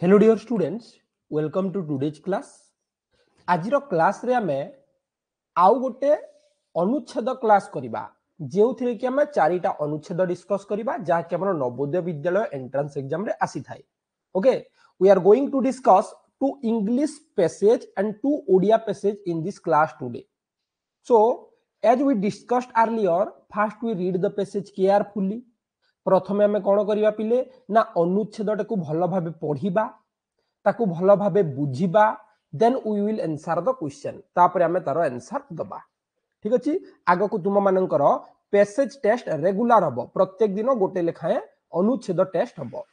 Hello dear students, welcome to today's class. आज class रे आमे आउ गोटे अनुच्छेद क्लास करिबा जो थी कि आमे चारिटा अनुच्छेद डिस्कस करिबा जहा कि हमर नवोदय विद्यालय एंट्रेंस एग्जाम रे आसी थाए। Okay, we are going to discuss two English passage and two Odia passage in this class today. So as we discussed earlier, first we read the passage carefully. प्रथमे आमे कोन करिबा पिले ना अनुच्छेदटा को भलो भाबे पढिबा, ताकू भलो भाबे बुझिबा, then we will answer the question. तापर आमे तारो आंसर दबा। ठीक अछि। आगो को तुम मानकर पैसेज टेस्ट रेगुलर हबो, प्रत्येक दिन गोटे लेखाए अनुच्छेद टेस्ट हबो।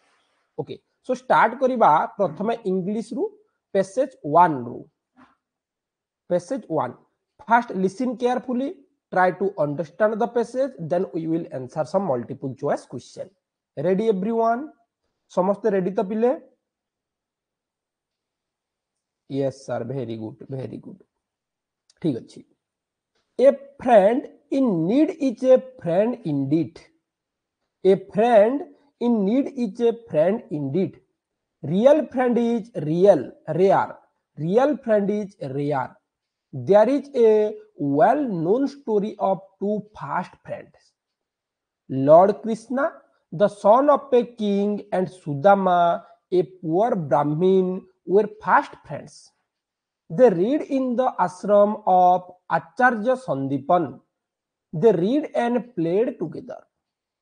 ओके, सो स्टार्ट करिबा प्रथमे इंग्लिश रु पैसेज 1 रु। Passage 1, first listen carefully, try to understand the passage, then we will answer some multiple choice question. Ready everyone? समस्ते ready तो पिले? Yes sir, very good, very good. ठीक अच्छी। A friend in need is a friend indeed. A friend in need is a friend indeed. Real friend is real, rare. Real friend is rare. There is a well-known story of two fast friends. Lord Krishna, the son of a king, and Sudama, a poor Brahmin, were fast friends. They read in the ashram of Acharya Sandipan. They read and played together.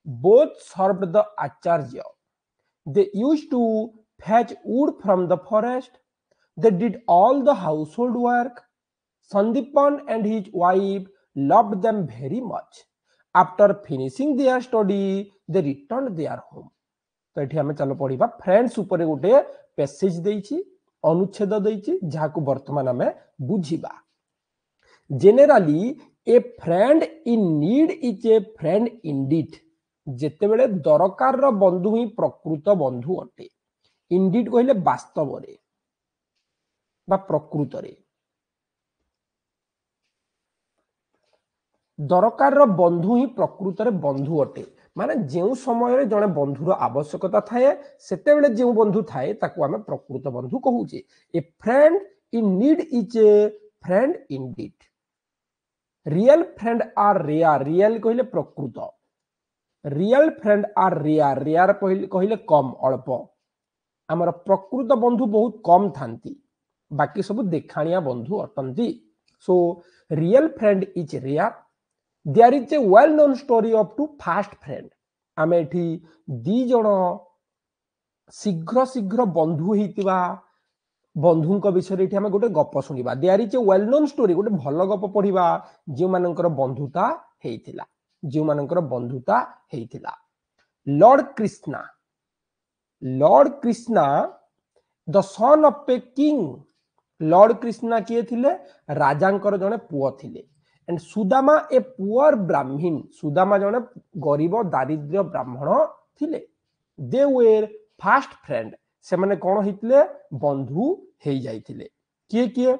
Both served the Acharya. They used to fetch wood from the forest. They did all the household work. Sandipan and his wife loved them very much. After finishing their study, they returned their home. तो ये आम चलो पढ़ा friends उपर गोटे passage देइछि, अनुच्छेद देइछि, जहाकू वर्तमान आम बुझिबा। Generally a friend in need is a friend indeed. जेतेबेले दरकार रो बंधु ही प्रकृत बंधु अटे। इंडीड कहले वास्तव रे बा प्रकृत रे। दरकार बंधु ही प्रकृत रे बंधु अटे। माने जो समय जड़े बंधुर आवश्यकता थाए सेतेबेले जो बंधु थाए ताकू आमे प्रकृत बंधु कहूचे। A friend in need is a friend indeed. Real friend are rare. Real कहले प्रकृत। Real friend are rare. Rare कहले कम, अल्प। आमर प्रकृत बंधु बहुत कम थांती, बाकी सब देखाणिया बंधु अटंती। So real friend is rare. There is a well-known story of two fast friends. आम एठी दी जण शीघ्र शीघ्र बंधु हेतिबा बंधुंक विषय एठी आम गोटे गप सुनिबा। There is a well-known story, गोटे भल गप पढ़िबा जो मानकर बंधुता हेतिला, जो मानकर बंधुता हेतिला। Lord Krishna, lord Krishna the son of a king. Lord Krishna किए थिले? राजांकर जणे पुओ थिले। एंड सुदामा ए पुअर ब्राह्मण। सुदामा जने गरीब दारिद्र्य ब्राह्मण थिले। They were fast friend. से माने कोन हितले? बंधु हेई जाइथिले। किए किए?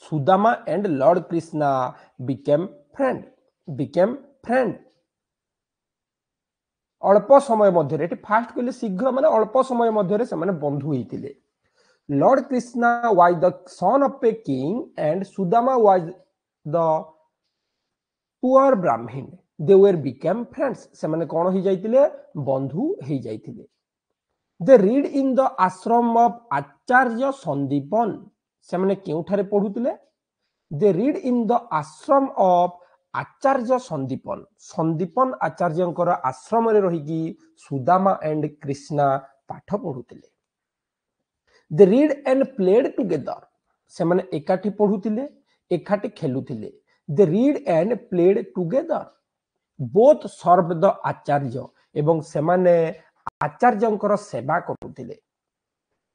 Sudama and Lord Krishna became friend. Became friend. अल्प समय मध्य एटी फास्ट कहले शीघ्र माने अल्प समय मध्य से माने बंधु हेतिले। Lord Krishna was the son of a king and Sudama was the poor Brahmin. They were became friends. से माने कौन ही जाइतिले? बंधु ही जाइतिले। They read in the ashram of Acharya Sandipan. से माने केउठारे पढुतिले? They read in the ashram of Acharya Sandipan. Sandipan आचार्यंकर आश्रम रे रहिकी Sudama and Krishna पाठ पढुतिले। They read and played together. से माने एकाठी पढुतिले, एकाठी खेलुतिले। They read and played together. Both served the आचार्य। एवं से माने आचार्यंकर सेवा करुतिले।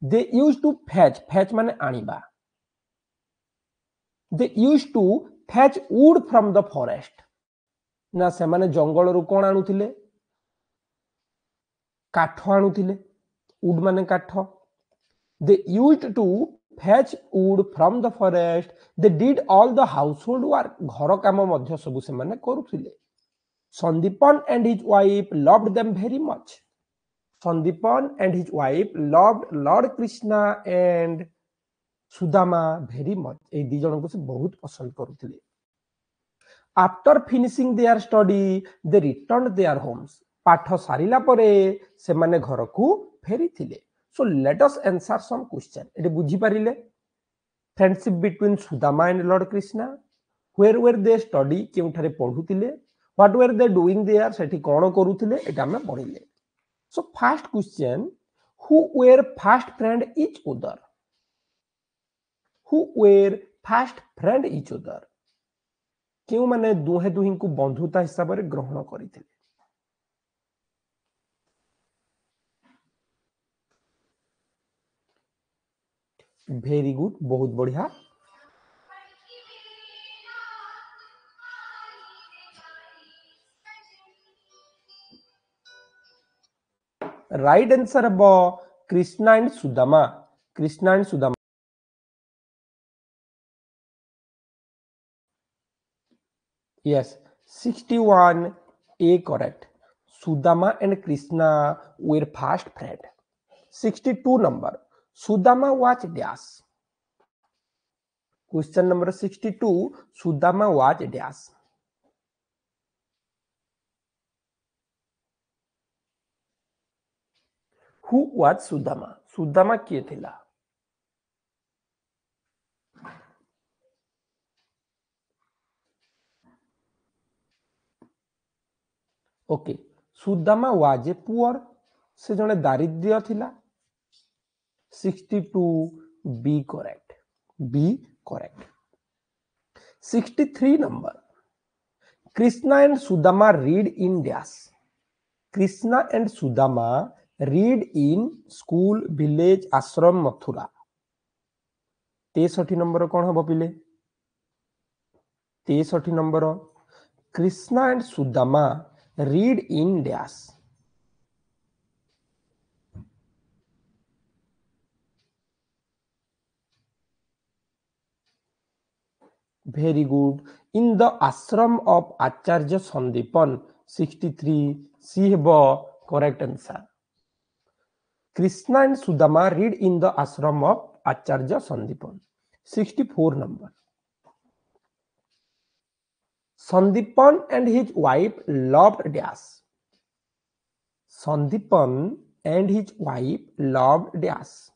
They used to fetch. Fetch माने आनिबा। They used to fetch wood from the forest. ना से माने जंगल रु कोन आनुतिले? काठ आनुतिले। wood माने काठ। They used to fetch wood from the forest. They did all the household work. घर काम मध्य सब से माने करुथिले। Sandipan and his wife loved them very much. Sandipan and his wife loved Lord Krishna and Sudama very much. ए दी जन को से बहुत पसंद करुथिले. After finishing their study, they returned their homes. पाठ सारिला परे से माने घर को फेरी थिले. So let us answer some question. एटे बुझी पारिले. Friendship between Sudama and Lord Krishna. Where were they study? केउठारे पढुथिले. What were they doing there? सेठी कोन करुथिले? एटा हम पढिले. So first question, who were fast friend each other? Who were fast friend each other? क्यों माने दुहे दुही को बंधुता हिसाब रे ग्रहण करिथिले. Very good, बहुत बढ़िया. Right answer about Krishna and Sudama. Krishna and Sudama. Yes, 61 A correct. Sudama and Krishna were fast friend. 62 number. Sudama was dash. Question number 62. Sudama was dash. Who was Sudama? Sudama किए थिला? Okay. Sudama was a poor. से जने दारिद्र्य थिला. 62 B correct. B correct. 63 number. Krishna and Sudama read in dash. Krishna and Sudama read in school, village, ashram, Mathura. 63 number कौन हबो पिले? 63 number. Krishna and Sudama read in dash. Very good. In the ashram of Acharya Sandipan. 63 C hebo correct answer. Krishna and Sudama read in the ashram of Acharya Sandipan. 64 number. Sandipan and his wife loved dash. Sandipan and his wife loved dash.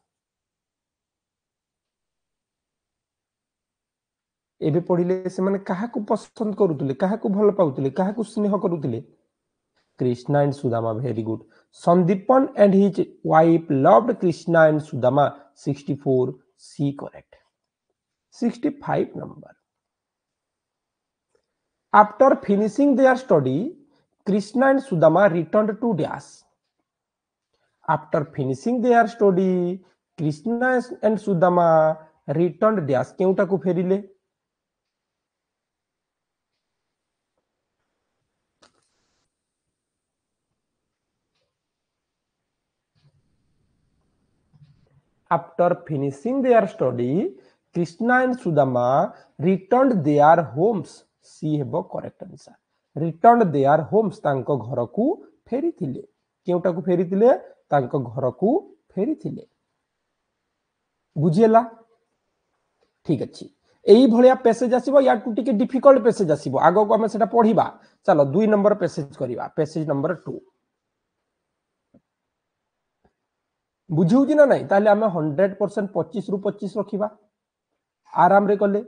एबे पढ़िले से माने काहा को पसंद करूतले, काहा को भल पाउतले, काहा को स्नेह करूतले. Krishna and Sudama, very good. Sandipan and his wife loved Krishna and Sudama. 64 C correct. 65 number. After finishing their study, Krishna and Sudama returned to dash. After finishing their study, Krishna and Sudama returned dash. केउटा को फेरिले? After finishing their study, Krishna and Sudama returned their homes. C हेबो correct answer. Returned their homes. तांको घर को फेरी थिले. केउटा को फेरी थिले? तांको घर को फेरी थिले. बुझिएला? ठीक अछि. एई भलिया पैसेज आसीबो या टू टिके डिफिकल्ट पैसेज आसीबो. आगो को हम सेटा पढिबा. चलो 2 नंबर पैसेज करिबा. Passage number 2. बुझिउजी ना नहीं ताले हमें 100% 25 रु 25 रखिबा. आराम रे कले.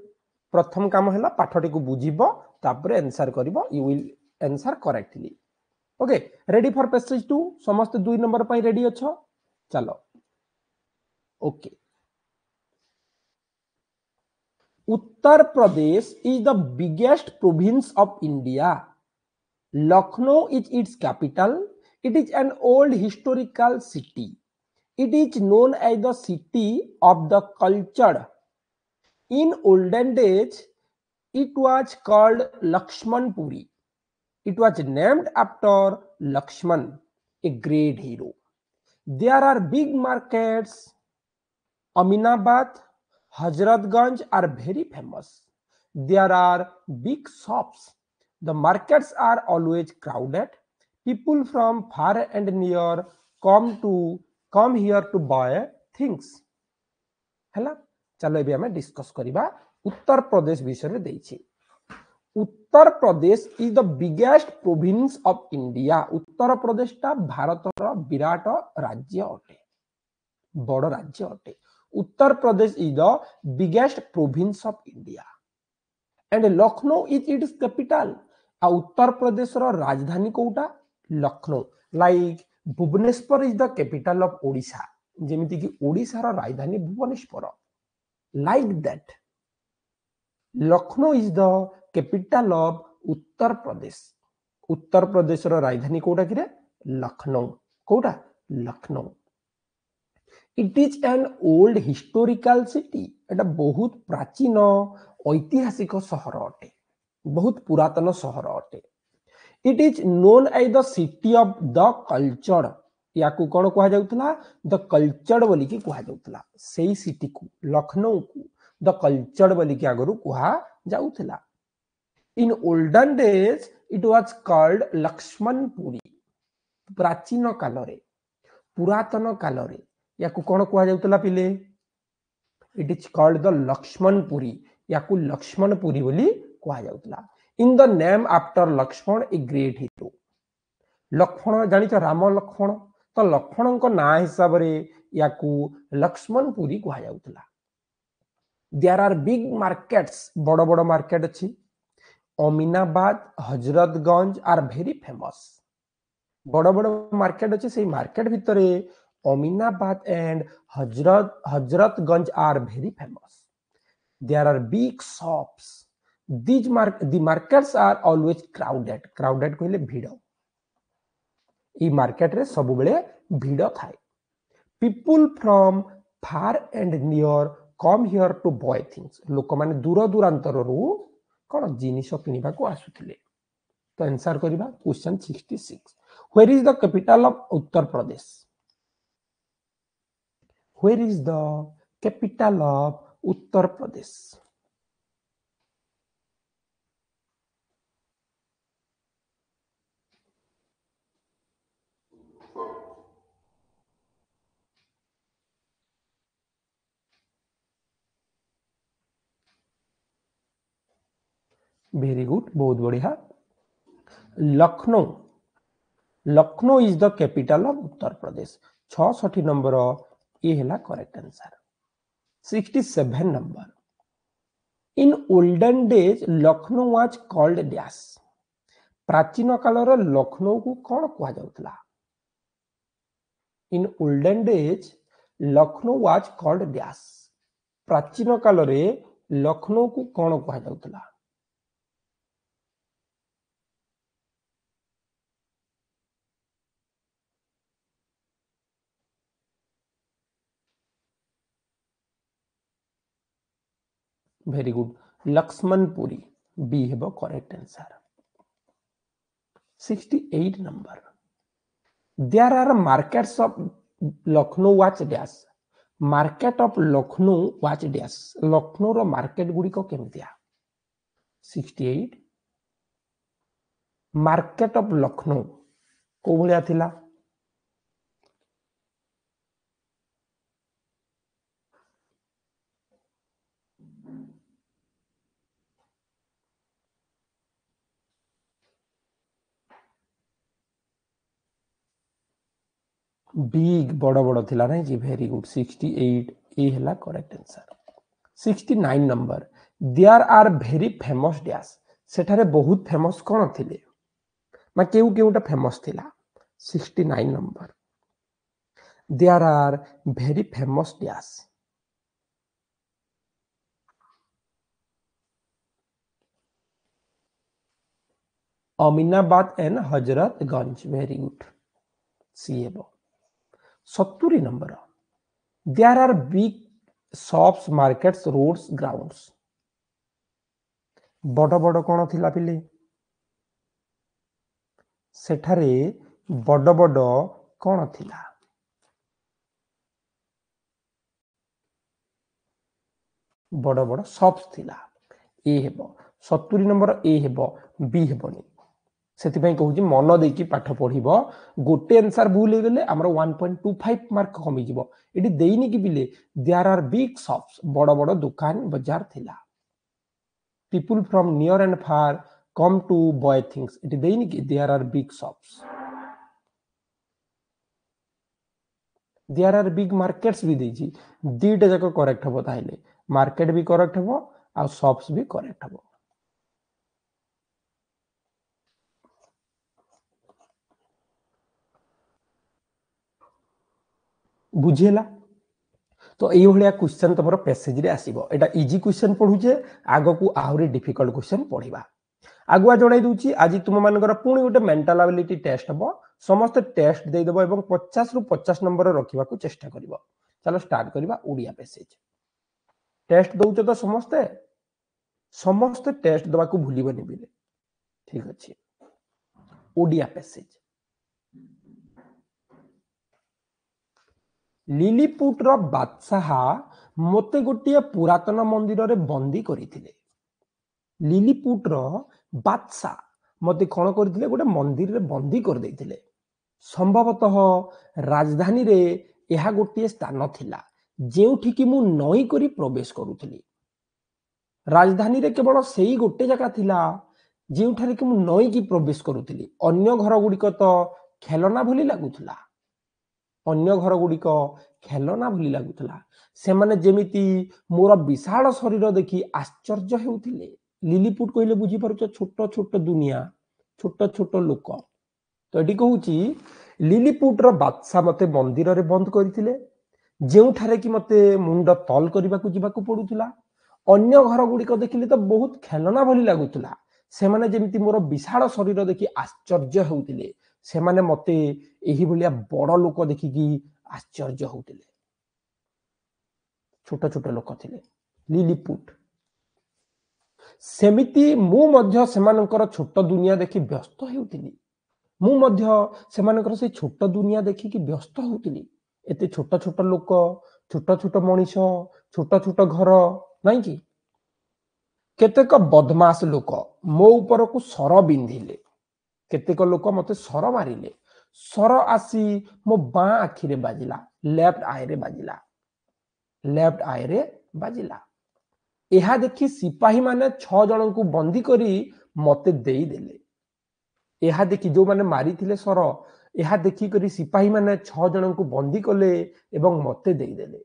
प्रथम काम हैला पाठटी को बुझिबो तापरे आंसर करिबो. You will answer correctly. Okay, ready for passage 2. समस्त 2 नंबर पई रेडी अछो? चलो. Okay. Uttar Pradesh is the biggest province of India. Lucknow is its capital. It is an old historical city. It is known as the city of the cultured. In olden days, it was called Lakshmanpuri. It was named after Lakshman, a great hero. There are big markets. Aminabad, Hazratganj are very famous. There are big shops. The markets are always crowded. People from far and near come here to buy things. हैला चलो एबे हमें discuss करिबा उत्तर प्रदेश विषय रे देछि Uttar Pradesh is the biggest province of India Uttar Pradesh टा भारतर विराट राज्य अटे बड़ राज्य अटे Uttar Pradesh is the biggest province of India and Lucknow is its capital आ उत्तर प्रदेश रो राजधानी कोटा Lucknow like Bhubaneswar is the capital of Odisha जेमिति कि ओडिशा रो राजधानी Bhubaneswar like that Lucknow is the capital of Uttar Pradesh रो राजधानी कोटा कि Lucknow Kota Lucknow it is an old historical city एटा बहुत प्राचीन ऐतिहासिक शहर अटे बहुत पुरातन शहर अटे it is known as the city of the culture या को कोन कहा जाउतला द कल्चर बोली कि कहा जाउतला सेही सिटी को लखनऊ को द कल्चर बोली कि आगरु कहा जाउतला in olden days it was called Lakshmanpuri प्राचीन काल रे पुरातन काल रे या को कोन कहा जाउतला पिले it is called the Lakshmanpuri या को लक्ष्मणपुरी बोली कहा जाउतला in the name after Lakshman a great hero Lakshman जानि तो राम लक्ष्मण तो लक्ष्मण को ना हिसाब रे या को लक्ष्मणपुरी कहा जाउतला देयर आर बिग मार्केट्स बड़ बड़ मार्केट अछि Aminabad Hazratganj are very famous बड़ बड़ मार्केट अछि सेही मार्केट भितरे Aminabad and Hazratganj are very famous there are big shops the markets are always crowded कहले भीड़ ई मार्केट रे सब बेले भीड़ थाए people from far and near come here to buy things लोक माने दूर दूरांतर रु कोन जिनिस किनिबा को आसुथिले तो आंसर करिबा question 66 where is the capital of Uttar Pradesh where is the capital of Uttar Pradesh very good बहुत बढ़िया Lucknow is the capital of Uttar Pradesh 66 number ये हैला correct answer 67 number in olden days Lucknow was called dash प्राचीन काल रे लखनऊ को कोन कहा जाउतला in olden days Lucknow was called dash प्राचीन काल रे लखनऊ को कोन कहा जाउतला very good Lakshmanpuri B have a correct answer 68 number there are markets of Lucknow watch dash market of Lucknow watch dash Lucknow ro market गुडी को केमतिया 68 market of Lucknow को भलिया थिला big बड़ बड़ थिला नहीं जी वेरी गुड 68 ए हला correct answer 69 number there are very famous dash सेठारे बहुत फेमस कोन थिले मा केउ केउटा फेमस थिला 69 number there are very famous dash Aminabad and Hazratganj very good सी एबो 70 number there are big shops markets roads grounds बड़ बड़ कोन थिला पिले सेठारे बड़ बड़ कोन थिला बड़ बड़ शॉप्स थिला ए हेबो 70 नंबर ए हेबो बी हेबोनी सेति पई कहूची मन देकी पाठ पढिबो गोटे आंसर भूल हे गेले हमर 1.25 मार्क कमी जिवो एटी देइनी कि बिले देयर आर बिग शॉप्स बड़ बड़ दुकान बाजार थिला people from near and far come to buy things एटी देइनी कि there are big shops there are big markets भी देइची दीटा जाक करेक्ट हबो ताइले मार्केट भी करेक्ट हबो आ शॉप्स भी करेक्ट हबो बुझेला तो ये भाया क्वेश्चन तुम पैसेज रे आसीबो एटा इजी क्वेश्चन पढुचे आगो को आहुरी डिफिकल्ट क्वेश्चन पढिबा आगुआ जणाई दूची आज तुम मानकर पुणी गोटे मेंटल एबिलिटी टेस्ट हबो समस्त टेस्ट दे देबो एवं 50 रु 50 नंबर रखिबा को चेष्टा करिवो चलो स्टार्ट करिबा ओडिया पैसेज टेस्ट दउचे तो समस्त टेस्ट दबा को भूलिबनी बिले ठीक अछि ओडिया पैसेज लिलीपुटर बादशाह मते गोटे पुरातन मंदिर रे बंदी करिथिले लिलीपुटर बादशाह मते कौन करथिले गोटे मंदिर रे बंदी कर देथिले संभवतः राजधानी रे यह गोटे स्थान थिला जेउठी कि मु नई करी प्रवेश करूथली राजधानी रे केवल सेही गोटे जगह थिला जेउठारे कि मु नई की प्रवेश करूथली अन्य घर गुडिक तो खेलना भली लागुथला अन्य घर गुडिक खेलना भली लागुथला से माने जेमिति मोर विशाल शरीर देखि आश्चर्य हेउथिले लिलीपुट कहले बुझी पारुछ छोट छोट दुनिया छोट छोट लोक तो एटी कहूची लिलीपुटर बादशाह मते मंदिर रे बंद करथिले जेउठारे कि मते मुंड तल करबा को जिबा को पडुथला अन्य घर गुडिक देखिले तो बहुत खेलना भली लागुथला से माने जेमिति मोर विशाल शरीर देखि आश्चर्य हेउथिले से माने मते एही भलिया बड़ लोक देखि कि आश्चर्य होउथिले छोट छोट लोक थिले लिलीपुट सेमिति मु मध्य सेमानकर छोट दुनिया देखि व्यस्त हेउथिली मु मध्य सेमानकर से छोट दुनिया देखि कि व्यस्त होउथिली एते छोट छोट लोक छोट छोट मनीष छोट छोट घर नाही कि केतेक बदमाश लोक मो ऊपर को सर बिंधिले केतेक लोक मते सर मारिले सर आसी मो बाँ आखि रे बाजिला लेफ्ट आई रे बाजिला एहा देखि सिपाही माने 6 जन को बंदी करी मते देई देले एहा देखि जो माने मारी थिले सर एहा देखि करी सिपाही माने 6 जन को बंदी कले एवं मते देई देले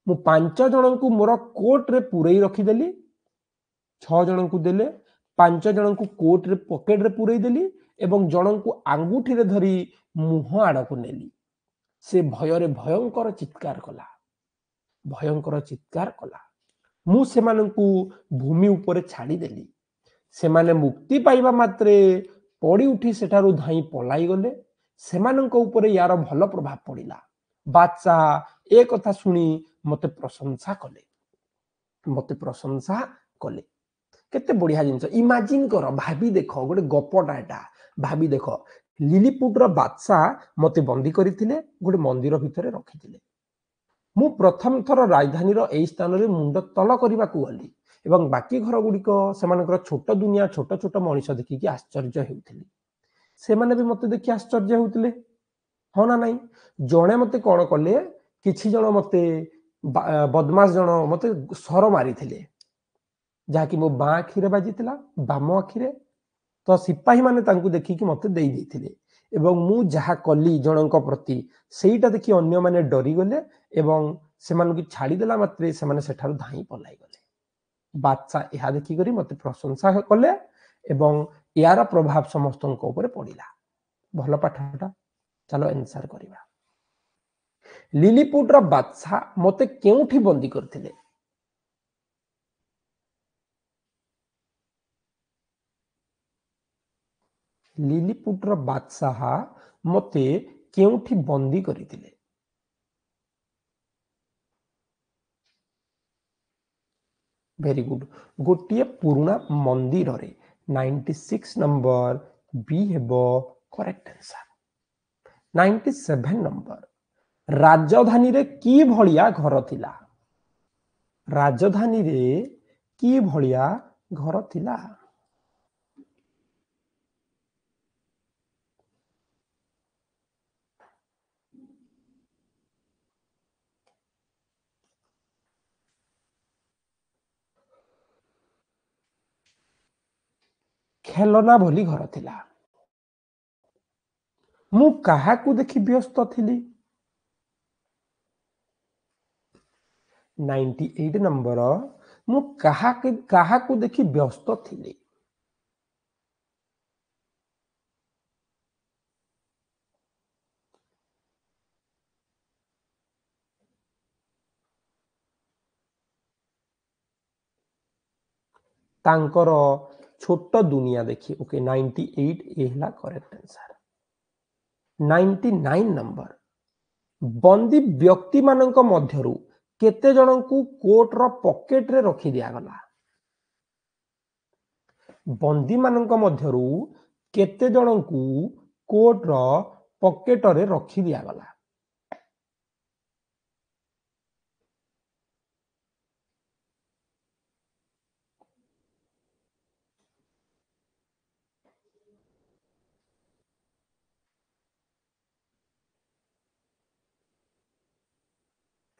मु 5 जन को मोर कोट रे पुरई रखी देली 6 जन को देले 5 जन को कोट रे पॉकेट रे पुरई देली एवं जन को आंगुठी रे धरी मुह आड़ को नेली से भय रे भयंकर चित्कार कला मु सेमानंकु भूमि ऊपर छाड़ी देली सेमाने मुक्ति पाइबा मात्रे पड़ी उठी सेठारु धाई पलाई गले सेमानंक ऊपर यार भल प्रभाव पड़िला बादशाह ए कथा सुनी मते प्रशंसा कले केते बढ़िया जिंस इमेजिन कर भाबी देख गोटे गपटा एटा भाबी देख लिलीपुटर बादशाह मते बंदी करथिले गोटे मंदिर भितरे रखिथिले मु प्रथम थर राजधानी रो एई स्थान रे मुंड तल करबा को गली एवं बाकी घर गुडिक सेमानकर छोट दुनिया छोट छोट मनीष देखि कि आश्चर्य हेउथिले सेमाने भी मते देखि आश्चर्य हेउथिले हो ना नाही जणे मते कोन कले किछि जण मते बदमाश जण मते सर मारिथिले जाकि मो बाँ आखि रे बाजिथिला बाम आखि रे तो सिपाही माने तांकु देखि कि मते देई देथिले एवं मु जहा कली जनक प्रति सेईटा देखि अन्य माने डरी गले एवं सेमान की छाड़ी देला मात्रे सेमाने सेठारु धाई पलाई गले बादशाह एहा देखि करी मते प्रशंसा कले एवं यार प्रभाव समस्तक ऊपर पड़िला भल पाठटा चलो आंसर करिबा लिलीपुटर बादशाह मते केउठी बंदी करथिले लिलीपुटर बादशाह मते केउठी बंदी करथिले वेरी गुड गोटे पुराना मंदिर रे 96 नंबर बी हेबो करेक्ट आंसर 97 नंबर राजधानी रे की भलिया घर थिला राजधानी रे की भलिया घर थिला। खेलना भली घर थिला। मु काहाकू देखि व्यस्त थिली। 98 नंबर मु काहाकू देखि व्यस्त थिली। तांकर छोट दुनिया देखी। ओके 98 ये हला करेक्ट आंसर। 99 नंबर बंदी व्यक्ति मानक मध्यरु केते जनकू कोर्ट रो पॉकेट रे रखी दिया गला। बंदी मानक मध्यरु केते जनकू कोर्ट रो पॉकेट रे रखी दिया गला।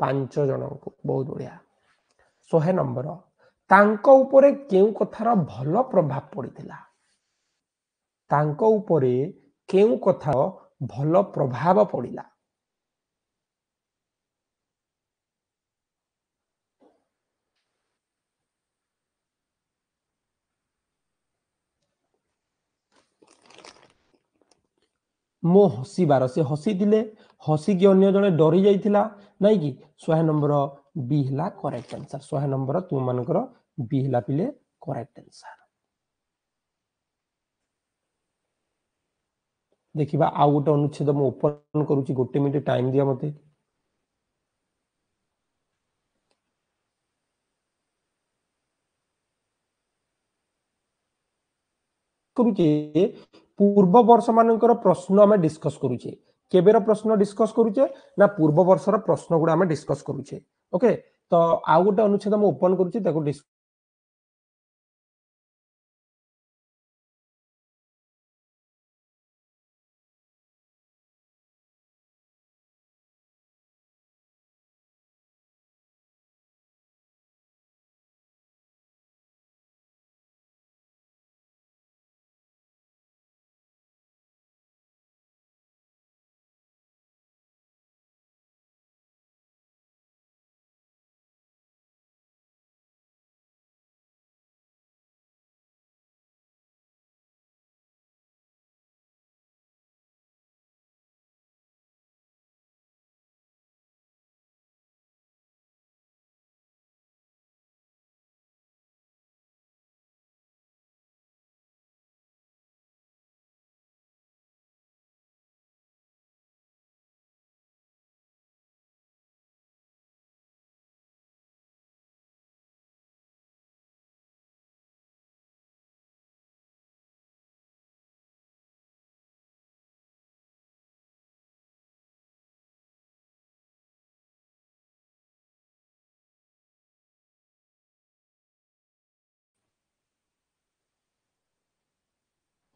पांच जनकू बहुत बढ़िया। 100 नंबर तांको ऊपरे केउ कथार भल प्रभाव पड़िथिला। तांको ऊपरे केउ कथा भल प्रभाव पड़िला। मो हसीबार से हसी दिले हसिकी अन्य जने डरी जाइथिला नाइ कि 100 नंबर बी हला करेक्ट आंसर। 100 नंबर तुम मानकर बी हला पिले करेक्ट आंसर। देखिबा आ गोटे अनुच्छेद मो ओपन करूची। गोटे मिनिट टाइम दिया मते। करूचे पूर्व वर्ष मानकर प्रश्न आम डिस्कस करूचे। केबेर प्रश्न डिस्कस करूचे ना पूर्व वर्षर प्रश्न गुड़ा आम डिस्कस करूचे। ओके तो आउ गोटे अनुच्छेद मु ओपन करूची ताको डिस्कस।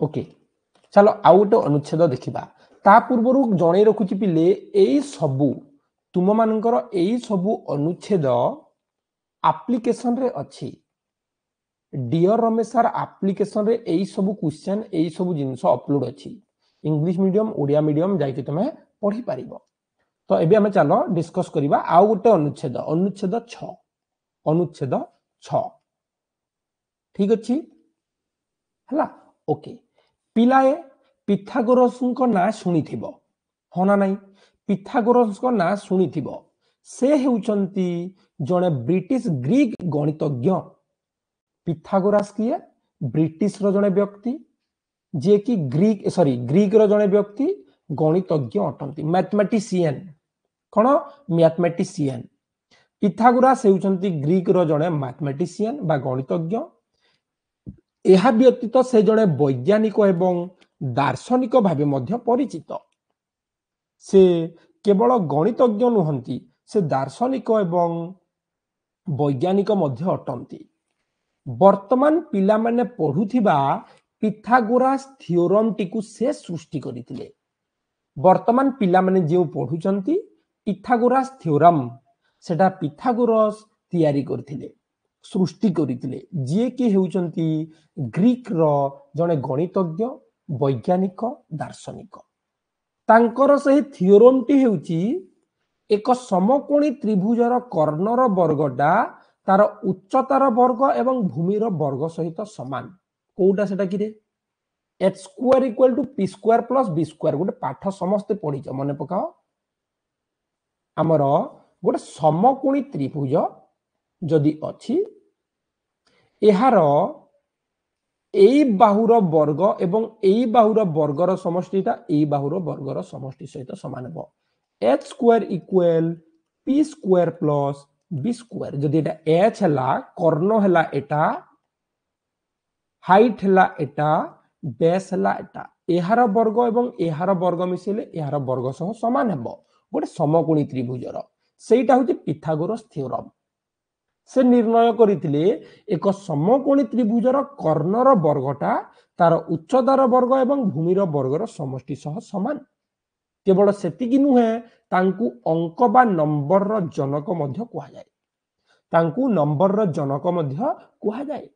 ओके चलो आउ गोटे अनुच्छेद देखिबा। ता पूर्वरु जणे रखुची पिले एई सबु तुम मानकर एई सबु अनुच्छेद एप्लिकेशन रे अछि। डियर रमेश सर एप्लिकेशन रे एई सबु क्वेश्चन एई सबु जिंस अपलोड अछि। इंग्लिश मीडियम ओडिया मीडियम जाई कि तमे पढ़ी पारिबो। तो एबे हमें चलो डिस्कस करिबा आउ गोटे अनुच्छेद। अनुच्छेद 6 अनुच्छेद 6 ठीक अछि हला। ओके पिलाए पिथागोरस ना शुणिथिबो हाँ ना नहीं। पिथागोरस ना शुणिथिबो से हेउचंती जणे ब्रिटिश ग्रीक गणितज्ञ। पिथागोरास किए ब्रिटिश रो जणे व्यक्ति जे कि ग्रीक रो जणे व्यक्ति गणितज्ञ अटंती मैथमेटिशियन। कौन मैथमेटिशियन। पिथागोरास हेउचंती ग्रीक रो जणे मैथमेटिशियन बा गणितज्ञ। यह व्यतीत से जड़े वैज्ञानिक एवं दार्शनिक भाव मध्य परिचित। से केवल गणितज्ञ नुहंती से दार्शनिक एवं वैज्ञानिक मध्य अटंती। वर्तमान पिला माने पढ़ुथिबा पिथागोरास थ्योरम टिकु से सृष्टि करिथिले। वर्तमान पिला माने जे पढ़ुचंती पिथागोरास थ्योरम सेटा पिथागोरस तैयारी करथिले, सृष्टि करिथिले, जे कि हेउचंती ग्रीक रो जने गणितज्ञ, वैज्ञानिक, दार्शनिक। तांकर सही थ्योरम टी हेउची एक समकोणी त्रिभुजर कर्णर वर्गटा तार उच्चतार वर्ग एवं भूमिर वर्ग सहित समान। कोटा सेटा कि रे H square equal to P square plus B square गोटे पाठ समस्ते पढ़ीच मन पकाओ। आमर गोटे समकोणी त्रिभुज जदि अछि एहार एई बाहुर वर्ग एवं एई बाहुर वर्गर समष्टिटा एई बाहुर वर्गर समष्टि सहित समान हो। H square equal P square plus B square जदि एटा एच हला कर्ण हला एटा हाइट हला एटा बेस हला एटा एहार वर्ग एवं एहार वर्ग मिसेले एहार वर्ग सह समान हेबो गोटे समकोणी त्रिभुजर सेटा होची पिथागोरस थ्योरम। से निर्णय करथिले एक समकोणी त्रिभुजर कर्णर वर्गटा तार उच्चतार वर्ग एवं भूमिर वर्गर समष्टि सह समान। केवल सेतिकी नुहे तांकु अंक बा नंबर रो जनक मध्य कुहा जाय, तांकु नंबर रो जनक मध्य कुहा जाय।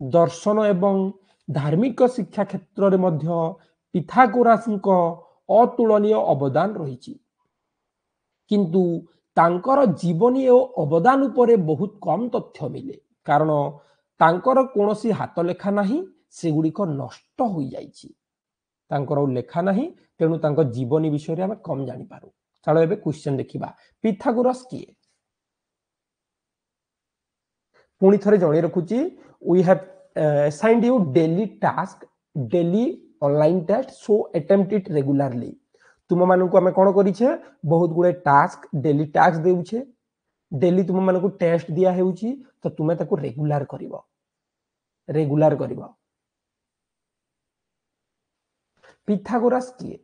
दर्शन एवं धार्मिक शिक्षा क्षेत्र रे मध्य पिथागोरासक अतुलनीय अवदान रहिछि, किंतु तांकर जीवनी और अवदान उपरे बहुत कम तथ्य मिले कारण तांकर कोनोसी हाथ लेखा नाही, सेगुड़िक नष्ट हो जाइछि, तांकर लेखा नाही, तेणु तांको जीवनी विषय रे हम कम जानि पारू। चलो एबे क्वेश्चन देखिबा पिथागोरस किए। पुणी थरे जणे रखुची we have assigned you daily task, daily online test, so attempt it regularly. तुम मानू को आमे कोन करिछे बहुत गुडे टास्क डेली टास्क देउछे, डेली तुम मानू को टेस्ट दिया हेउची तो तुमे ताको रेगुलर करिवो, रेगुलर करिवो। पिथागोरास किए?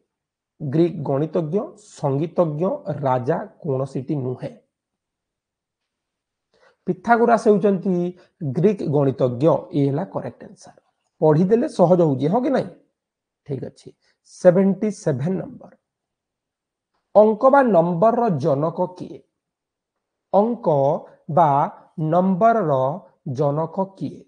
ग्रीक गणितज्ञ, संगीतज्ञ, राजा कोनोसीटी नुहे। पिथागोरास हेउचंती ग्रीक गणितज्ञ, ए हला करेक्ट आंसर। पढ़ी देले सहज होउजी हो कि नहीं? ठीक अछि। 77 नंबर अंक बा नंबर रो जनक किए? अंक बा नंबर रो जनक किए?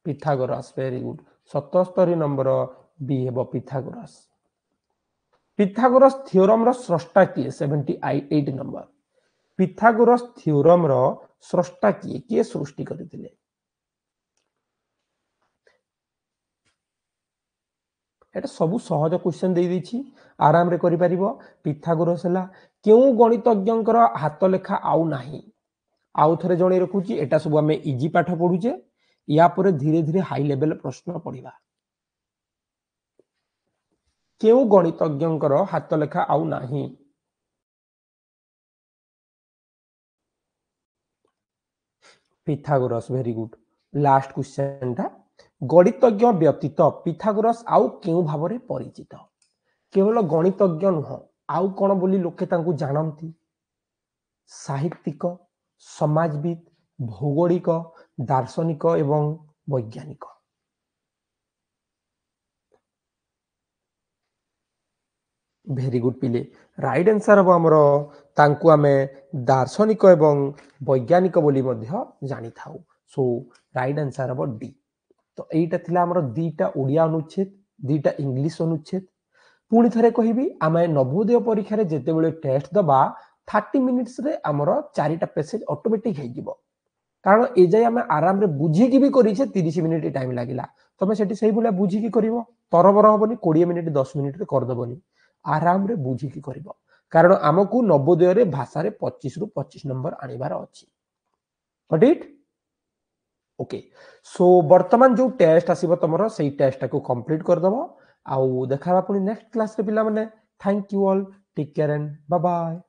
पिथागोरास, वेरी गुड। 77 नंबर बी हेबो पिथागोरास। पिथागोरस थ्योरम रो स्रष्टा किए? 78 नंबर पिथागोरस थ्योरम रो स्रष्टा किए? किए सृष्टि करथिले? एटा सबु सहज क्वेश्चन दे दैछि, आराम रे करि परिबो। पिथागोरस हला केउ गणितज्ञंकर हाथ लेखा आउ नाही। आउ थरे जणे रखुची, एटा सब हमें इजी पाठ पढुचे, या परे धीरे धीरे हाई लेवल प्रश्न पढिबा। केउ गणितज्ञंकर हाथ लेखा आउ नाही? Pythagoras, very good. Last question था गणितज्ञ व्यतीत पिथागोरस आउ केउ भाबरे परिचित? केवल गणितज्ञ नुह आउ कोन बोली लोके तांकु जानंती? साहित्यिक, समाजविद, भौगोलिक, दार्शनिक एवं वैज्ञानिक। वेरी गुड पिले, राइट आंसर हम हमरो तांकु आमे दार्शनिक एवं वैज्ञानिक बोली मध्य जानि थाउ। सो राइट आंसर हम डी। तो एटा थिला हमरो दीटा ओडिया अनुच्छेद, दीटा इंग्लिश अनुच्छेद। पुणी थरे कहिबी आमे नवोदय परीक्षा रे जेते बेले टेस्ट दबा 30 मिनिट्स रे हमरो 4टा पैसेज ऑटोमेटिक हे जिवो, कारण ए जाय आमे आराम रे बुझी की भी करिछे 30 मिनिट टाइम लागिला। तमे सेठी सही बोले बुझी की करिवो, तरबर होबनी 20 मिनिट 10 मिनिट रे कर दबनी, आराम रे बुझी की करिवो, कारण हमकु नवोदय रे भाषा रे 25 रु 25 नंबर आनिबार अछि। Got it? ओके, सो वर्तमान जो टेस्ट आसीबो तमरो सेही टेस्ट को कंप्लीट कर दबो। आउ देखा पुनी नेक्स्ट क्लास रे पिला माने। Thank you all, take care and bye bye.